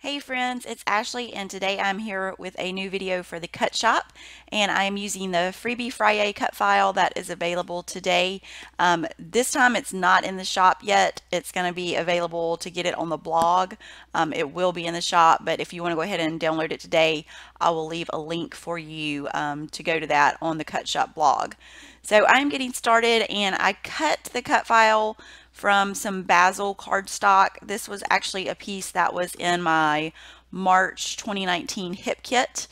Hey friends, it's Ashley and today I'm here with a new video for the Cut Shop, and I am using the Freebie Friday cut file that is available today. This time it's not in the shop yet. It's going to be available to get it on the blog. It will be in the shop, but if you want to go ahead and download it today, I will leave a link for you to go to that on the Cut Shop blog. So I'm getting started and I cut the cut file from some basil cardstock. This was actually a piece that was in my March 2019 hip kit,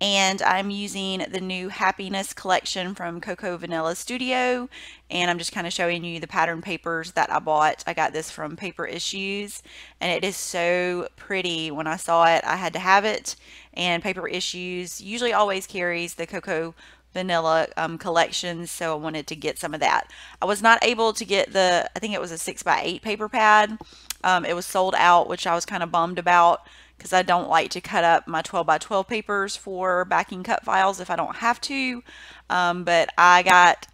and I'm using the new Happiness collection from Coco Vanilla Studio, and I'm just kind of showing you the pattern papers that I bought. I got this from Paper Issues, and it is so pretty. When I saw it, I had to have it, and Paper Issues usually always carries the Coco Vanilla collections, so I wanted to get some of that. I was not able to get the, I think it was a 6x8 paper pad. It was sold out, which I was kind of bummed about because I don't like to cut up my 12x12 papers for backing cut files if I don't have to. But I got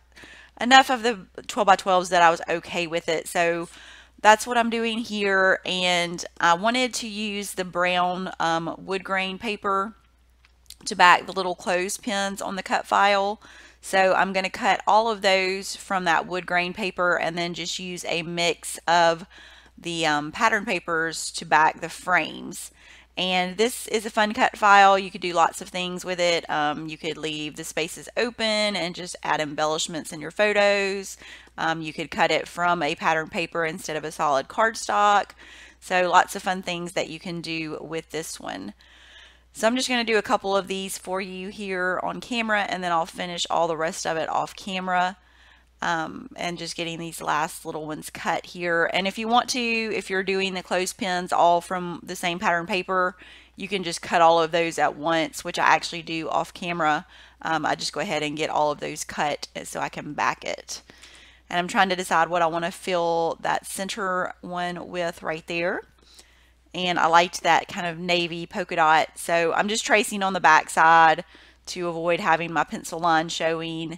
enough of the 12x12s that I was okay with it. So that's what I'm doing here, and I wanted to use the brown wood grain paper to back the little clothespins on the cut file. So I'm going to cut all of those from that wood grain paper and then just use a mix of the pattern papers to back the frames. And this is a fun cut file. You could do lots of things with it. You could leave the spaces open and just add embellishments in your photos. You could cut it from a pattern paper instead of a solid cardstock. So lots of fun things that you can do with this one. So I'm just going to do a couple of these for you here on camera, and then I'll finish all the rest of it off camera, and just getting these last little ones cut here. And if you want to, if you're doing the clothespins all from the same pattern paper, you can just cut all of those at once, which I actually do off camera. I just go ahead and get all of those cut so I can back it. And I'm trying to decide what I want to fill that center one with right there. And I liked that kind of navy polka dot, so I'm just tracing on the back side to avoid having my pencil line showing,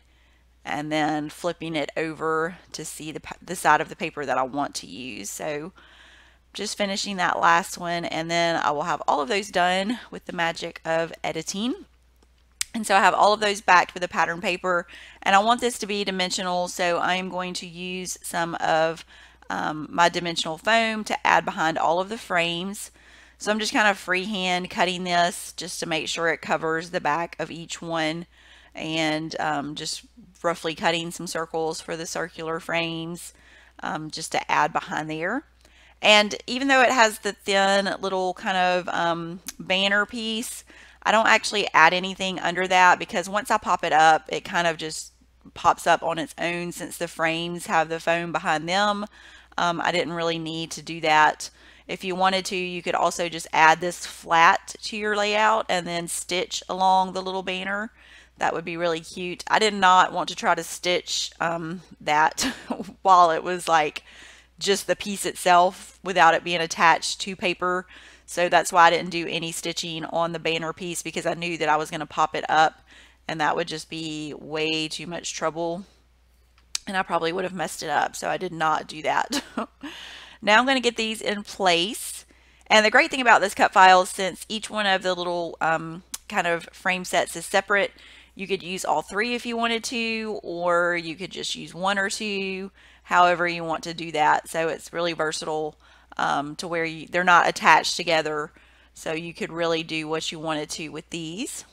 and then flipping it over to see the side of the paper that I want to use. So just finishing that last one, and then I will have all of those done with the magic of editing. And so I have all of those backed with a pattern paper, and I want this to be dimensional, so I am going to use some of my dimensional foam to add behind all of the frames. So I'm just kind of freehand cutting this just to make sure it covers the back of each one, and just roughly cutting some circles for the circular frames, just to add behind there. And even though it has the thin little kind of banner piece, I don't actually add anything under that, because once I pop it up, it kind of just pops up on its own since the frames have the foam behind them. I didn't really need to do that. If you wanted to, you could also just add this flat to your layout and then stitch along the little banner. That would be really cute. I did not want to try to stitch that while it was like just the piece itself without it being attached to paper. So that's why I didn't do any stitching on the banner piece, because I knew that I was going to pop it up and that would just be way too much trouble, and I probably would have messed it up, so I did not do that. Now I'm going to get these in place. And the great thing about this cut file, since each one of the little kind of frame sets is separate, you could use all three if you wanted to, or you could just use one or two, however you want to do that. So it's really versatile, to where they're not attached together, so you could really do what you wanted to with these.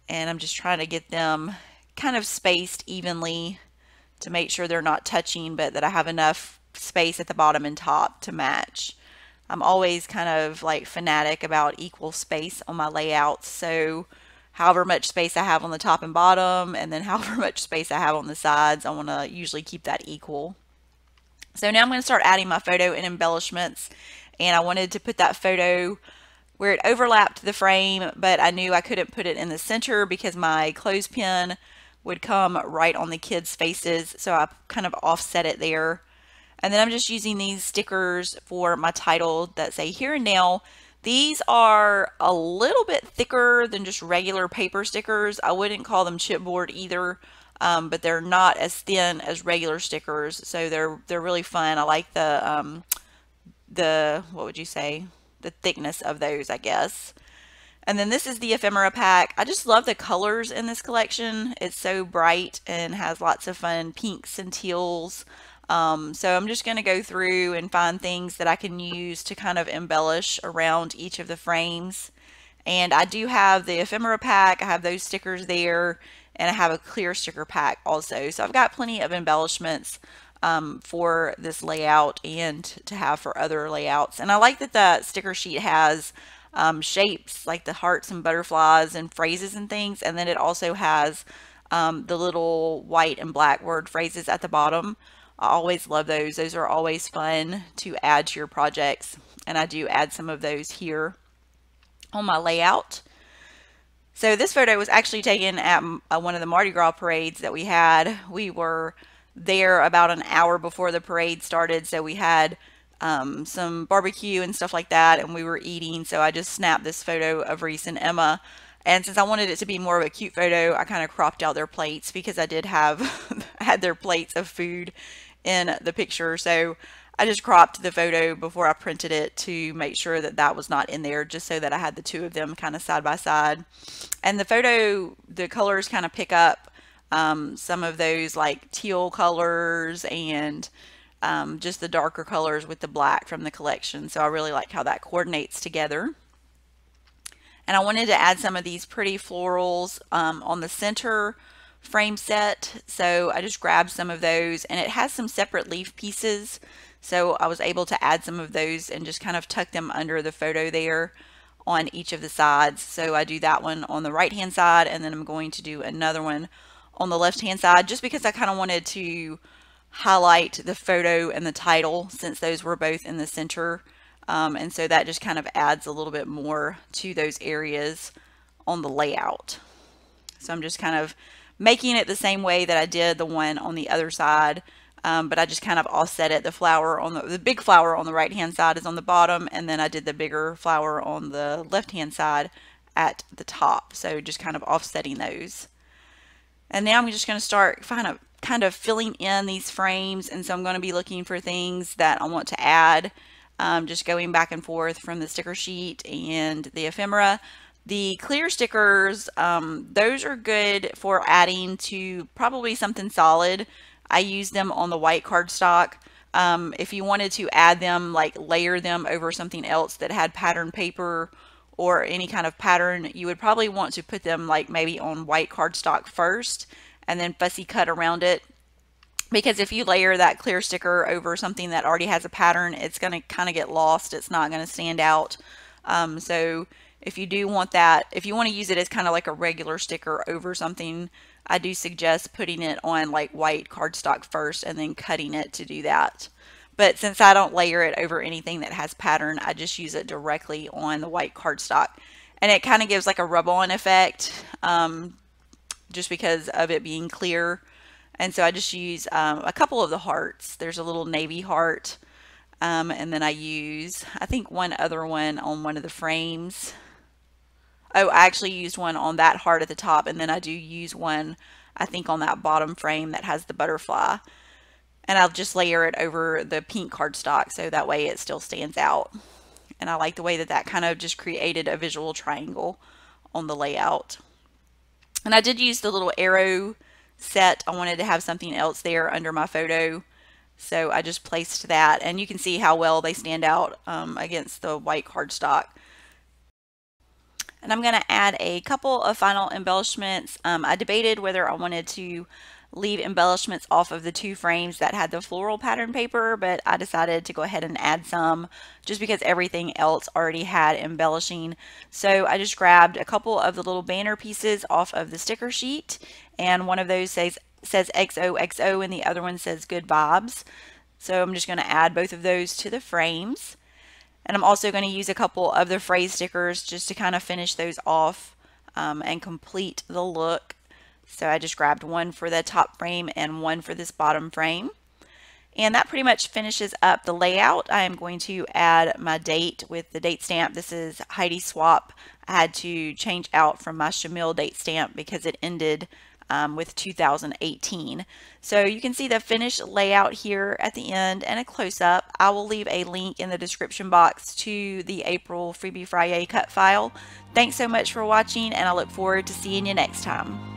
And I'm just trying to get them kind of spaced evenly to make sure they're not touching, but that I have enough space at the bottom and top to match. I'm always kind of like fanatic about equal space on my layouts, so however much space I have on the top and bottom, and then however much space I have on the sides, I want to usually keep that equal. So now I'm going to start adding my photo and embellishments, and I wanted to put that photo where it overlapped the frame, but I knew I couldn't put it in the center because my clothespin would come right on the kids' faces, so I kind of offset it there. And then I'm just using these stickers for my title that say Here and Now. These are a little bit thicker than just regular paper stickers. I wouldn't call them chipboard either, but they're not as thin as regular stickers, so they're really fun. I like the what would you say? the thickness of those, I guess. And then this is the ephemera pack. I just love the colors in this collection. It's so bright and has lots of fun pinks and teals. So I'm just going to go through and find things that I can use to kind of embellish around each of the frames. And I do have the ephemera pack. I have those stickers there, and I have a clear sticker pack also. So I've got plenty of embellishments for this layout and to have for other layouts. And I like that the sticker sheet has shapes like the hearts and butterflies and phrases and things, and then it also has the little white and black word phrases at the bottom. I always love those. Those are always fun to add to your projects, and I do add some of those here on my layout. So this photo was actually taken at one of the Mardi Gras parades that we had. We were there about an hour before the parade started, so we had some barbecue and stuff like that, and we were eating. So I just snapped this photo of Reese and Emma, and since I wanted it to be more of a cute photo, I kind of cropped out their plates because I did have had their plates of food in the picture. So I just cropped the photo before I printed it to make sure that that was not in there, just so that I had the two of them kind of side by side. And the photo, the colors kind of pick up some of those like teal colors and just the darker colors with the black from the collection. So I really like how that coordinates together. And I wanted to add some of these pretty florals on the center frame set. So I just grabbed some of those, and it has some separate leaf pieces. So I was able to add some of those and just kind of tuck them under the photo there on each of the sides. So I do that one on the right hand side, and then I'm going to do another one on the left hand side, just because I kind of wanted to highlight the photo and the title since those were both in the center. And so that just kind of adds a little bit more to those areas on the layout. So I'm just kind of making it the same way that I did the one on the other side, but I just kind of offset it. The flower on the big flower on the right hand side is on the bottom, and then I did the bigger flower on the left hand side at the top. So just kind of offsetting those. And now I'm just going to start kind of filling in these frames, and so I'm going to be looking for things that I want to add, just going back and forth from the sticker sheet and the ephemera. The clear stickers, those are good for adding to probably something solid. I use them on the white cardstock. If you wanted to add them, like layer them over something else that had pattern paper or any kind of pattern, you would probably want to put them like maybe on white cardstock first and then fussy cut around it. Because if you layer that clear sticker over something that already has a pattern, it's going to kind of get lost. It's not going to stand out. So if you do want that, if you want to use it as kind of like a regular sticker over something, I do suggest putting it on like white cardstock first and then cutting it to do that. But since I don't layer it over anything that has pattern, I just use it directly on the white cardstock. And it kind of gives like a rub-on effect, just because of it being clear. And so I just use a couple of the hearts. There's a little navy heart, and then I use, I think, one other one on one of the frames. Oh, I actually used one on that heart at the top, and then I do use one, I think, on that bottom frame that has the butterfly. And I'll just layer it over the pink cardstock so that way it still stands out. And I like the way that that kind of just created a visual triangle on the layout. And I did use the little arrow set. I wanted to have something else there under my photo, so I just placed that, and you can see how well they stand out against the white cardstock. And I'm going to add a couple of final embellishments. I debated whether I wanted to leave embellishments off of the two frames that had the floral pattern paper, but I decided to go ahead and add some just because everything else already had embellishing. So I just grabbed a couple of the little banner pieces off of the sticker sheet, and one of those says XOXO and the other one says good vibes. So I'm just going to add both of those to the frames. And I'm also going to use a couple of the phrase stickers just to kind of finish those off and complete the look. So I just grabbed one for the top frame and one for this bottom frame. And that pretty much finishes up the layout. I am going to add my date with the date stamp. This is Heidi Swap. I had to change out from my Shamil date stamp because it ended with 2018. So you can see the finished layout here at the end and a close-up. I will leave a link in the description box to the April Freebie Friday cut file. Thanks so much for watching, and I look forward to seeing you next time.